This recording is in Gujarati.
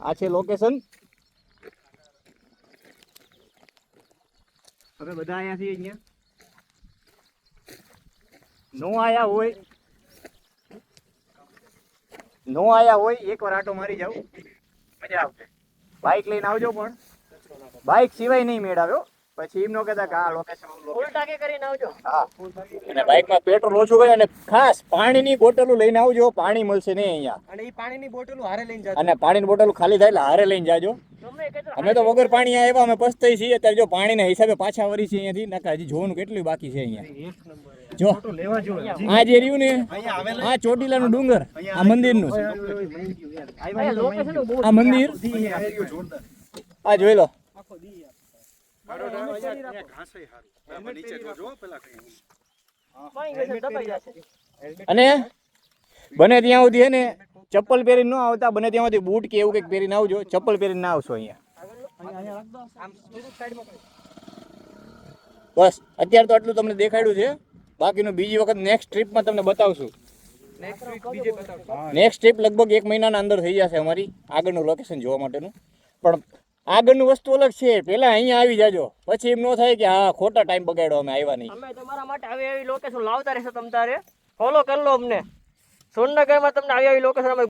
આ છે લોકેશન. હવે બધા અહીંયાથી અહીંયા નો આયા હોય એકવાર આટો મારી જાવ, મજા આવશે. બાઇક લઈને આવજો, પણ બાઇક સિવાય નહીં મેળ આવ્યો. પછી એમ ન કહેતા કે આ લોકેશન ફૂલ ટાંકી કરીને આવજો. હા, અને બાઇકમાં પેટ્રોલ ઓછું હોય. અને ખાસ પાણીની બોટલો લઈને આવજો, પાણી મળશે નહીં અહીંયા. અને એ પાણીની બોટલો હારે લઈને જાજો. અને પાણીની બોટલ ખાલી થાય એટલે હારે લઈને જાજો. અમે તો વગર પાણી આવ્યા, અમે પસ્તાઈ છીએ અત્યારે. જો પાણીના હિસાબે પાછા વરી છે અહીંયાથી, નકા હજી જોવાનું કેટલું બાકી છે અહીંયા. જો આ જે રહ્યું ને, આ ચોટીલાનું ડુંગર, આ મંદિરનું, આ મંદિર આ જોઈ લો. અને બને ત્યાં સુધી ને ચપ્પલ પહેરીને ન આવતા, બને ત્યાં સુધી બૂટ કે એવું કંઈક પહેરીને આવજો. ચપ્પલ પહેરીને ના આવશો અહીંયા. બસ અત્યારે તો આટલું તમને દેખાડ્યું છે. બાકીનું બીજી વખત નેક્સ્ટ ટ્રીપમાં તમને બતાવશું. નેક્સ્ટ ટ્રીપ લગભગ 1 મહિનાના અંદર થઈ જશે અમારી, આગળનું લોકેશન જોવા માટેનું. પણ આગળનું વસ્તુ અલગ છે. પેલા અહીંયા આવી જાજો, પછી એમ ન થાય કે હા ખોટા ટાઈમ બગાડ્યો, અમે આવ્યા નહીં. અમે તમારા માટે આવી લોકેશન લાવતા રહેશે. તમ તારે ફોલો કરી લો અમને. સોનનગરમાં તમને આવી લોકેશન અમે